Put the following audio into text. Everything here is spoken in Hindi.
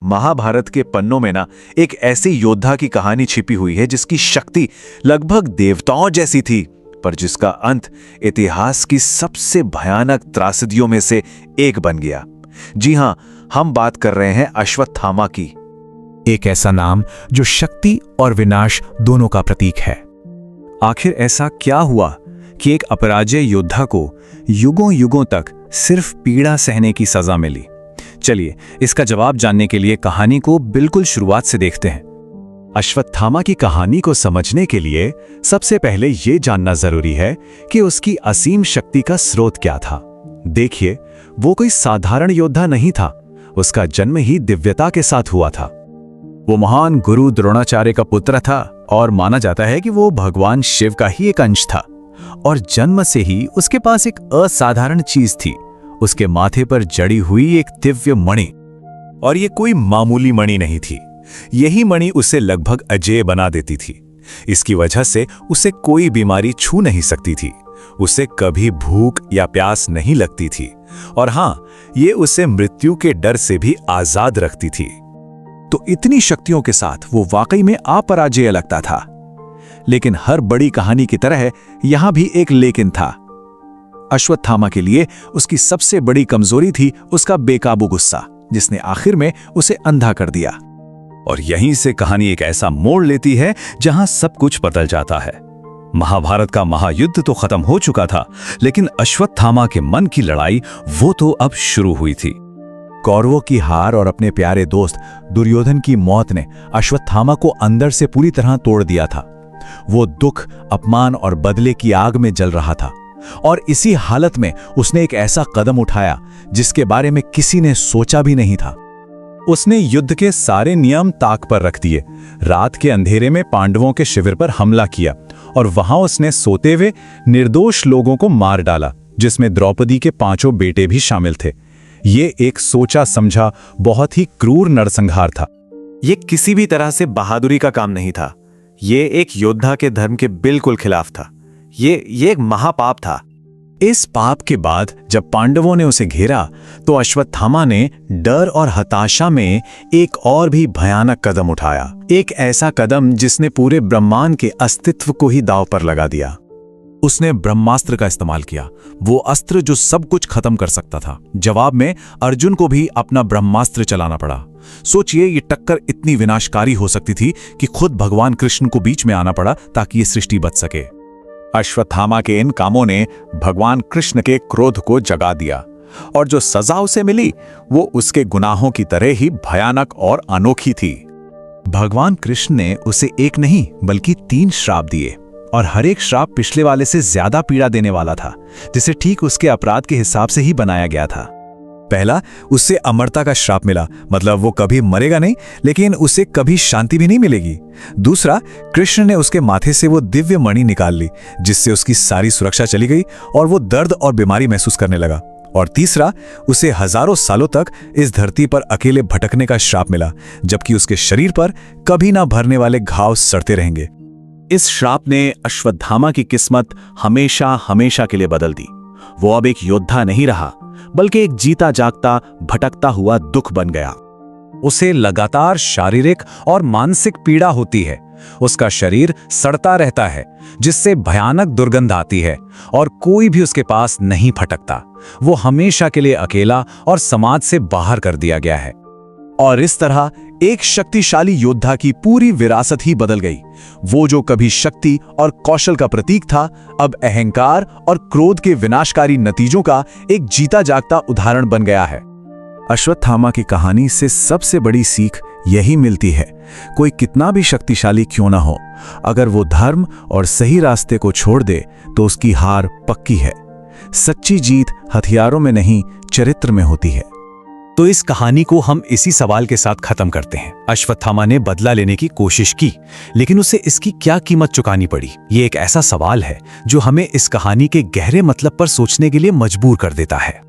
महाभारत के पन्नों में ना एक ऐसी योद्धा की कहानी छिपी हुई है जिसकी शक्ति लगभग देवताओं जैसी थी, पर जिसका अंत इतिहास की सबसे भयानक त्रासदियों में से एक बन गया। जी हां, हम बात कर रहे हैं अश्वत्थामा की। एक ऐसा नाम जो शक्ति और विनाश दोनों का प्रतीक है। आखिर ऐसा क्या हुआ कि एक अपराजय योद्धा को युगों युगों तक सिर्फ पीड़ा सहने की सजा मिली? चलिए इसका जवाब जानने के लिए कहानी को बिल्कुल शुरुआत से देखते हैं। अश्वत्थामा की कहानी को समझने के लिए सबसे पहले यह जानना जरूरी है कि उसकी असीम शक्ति का स्रोत क्या था। देखिए, वो कोई साधारण योद्धा नहीं था, उसका जन्म ही दिव्यता के साथ हुआ था। वो महान गुरु द्रोणाचार्य का पुत्र था और माना जाता है कि वो भगवान शिव का ही एक अंश था। और जन्म से ही उसके पास एक असाधारण चीज थी, उसके माथे पर जड़ी हुई एक दिव्य मणि। और ये कोई मामूली मणि नहीं थी, यही मणि उसे लगभग अजेय बना देती थी। इसकी वजह से उसे कोई बीमारी छू नहीं सकती थी, उसे कभी भूख या प्यास नहीं लगती थी, और हां, ये उसे मृत्यु के डर से भी आजाद रखती थी। तो इतनी शक्तियों के साथ वो वाकई में अपराजेय लगता था। लेकिन हर बड़ी कहानी की तरह यहां भी एक लेकिन था। अश्वत्थामा के लिए उसकी सबसे बड़ी कमजोरी थी उसका बेकाबू गुस्सा, जिसने आखिर में उसे अंधा कर दिया। और यहीं से कहानी एक ऐसा मोड़ लेती है जहां सब कुछ बदल जाता है। महाभारत का महायुद्ध तो खत्म हो चुका था, लेकिन अश्वत्थामा के मन की लड़ाई वो तो अब शुरू हुई थी। कौरवों की हार और अपने प्यारे दोस्त दुर्योधन की मौत ने अश्वत्थामा को अंदर से पूरी तरह तोड़ दिया था। वो दुख, अपमान और बदले की आग में जल रहा था, और इसी हालत में उसने एक ऐसा कदम उठाया जिसके बारे में किसी ने सोचा भी नहीं था। उसने युद्ध के सारे नियम ताक पर रख दिए, रात के अंधेरे में पांडवों के शिविर पर हमला किया, और वहां उसने सोते हुए निर्दोष लोगों को मार डाला, जिसमें द्रौपदी के 5 बेटे भी शामिल थे। ये एक सोचा समझा बहुत ही क्रूर नरसंहार था। ये किसी भी तरह से बहादुरी का काम नहीं था, ये एक योद्धा के धर्म के बिल्कुल खिलाफ था। ये एक महापाप था। इस पाप के बाद जब पांडवों ने उसे घेरा तो अश्वत्थामा ने डर और हताशा में एक और भी भयानक कदम उठाया, एक ऐसा कदम जिसने पूरे ब्रह्मांड के अस्तित्व को ही दांव पर लगा दिया। उसने ब्रह्मास्त्र का इस्तेमाल किया, वो अस्त्र जो सब कुछ खत्म कर सकता था। जवाब में अर्जुन को भी अपना ब्रह्मास्त्र चलाना पड़ा। सोचिए, ये टक्कर इतनी विनाशकारी हो सकती थी कि खुद भगवान कृष्ण को बीच में आना पड़ा ताकि ये सृष्टि बच सके। अश्वत्थामा के इन कामों ने भगवान कृष्ण के क्रोध को जगा दिया, और जो सजा उसे मिली वो उसके गुनाहों की तरह ही भयानक और अनोखी थी। भगवान कृष्ण ने उसे एक नहीं बल्कि 3 श्राप दिए, और हर एक श्राप पिछले वाले से ज्यादा पीड़ा देने वाला था, जिसे ठीक उसके अपराध के हिसाब से ही बनाया गया था। पहला, उससे अमरता का श्राप मिला, मतलब वो कभी मरेगा नहीं, लेकिन उसे कभी शांति भी नहीं मिलेगी। दूसरा, कृष्ण ने उसके माथे से वो दिव्य मणि निकाल ली, जिससे उसकी सारी सुरक्षा चली गई और वो दर्द और बीमारी महसूस करने लगा। और तीसरा, उसे हजारों सालों तक इस धरती पर अकेले भटकने का श्राप मिला, जबकि उसके शरीर पर कभी ना भरने वाले घाव सड़ते रहेंगे। इस श्राप ने अश्वत्थामा की किस्मत हमेशा हमेशा के लिए बदल दी। वो अब एक योद्धा नहीं रहा, बल्कि एक जीता जागता भटकता हुआ दुख बन गया। उसे लगातार शारीरिक और मानसिक पीड़ा होती है, उसका शरीर सड़ता रहता है, जिससे भयानक दुर्गंध आती है, और कोई भी उसके पास नहीं फटकता। वो हमेशा के लिए अकेला और समाज से बाहर कर दिया गया है। और इस तरह एक शक्तिशाली योद्धा की पूरी विरासत ही बदल गई। वो जो कभी शक्ति और कौशल का प्रतीक था, अब अहंकार और क्रोध के विनाशकारी नतीजों का एक जीता जागता उदाहरण बन गया है। अश्वत्थामा की कहानी से सबसे बड़ी सीख यही मिलती है, कोई कितना भी शक्तिशाली क्यों ना हो, अगर वो धर्म और सही रास्ते को छोड़ दे तो उसकी हार पक्की है। सच्ची जीत हथियारों में नहीं, चरित्र में होती है। तो इस कहानी को हम इसी सवाल के साथ खत्म करते हैं। अश्वत्थामा ने बदला लेने की कोशिश की, लेकिन उसे इसकी क्या कीमत चुकानी पड़ी? ये एक ऐसा सवाल है जो हमें इस कहानी के गहरे मतलब पर सोचने के लिए मजबूर कर देता है।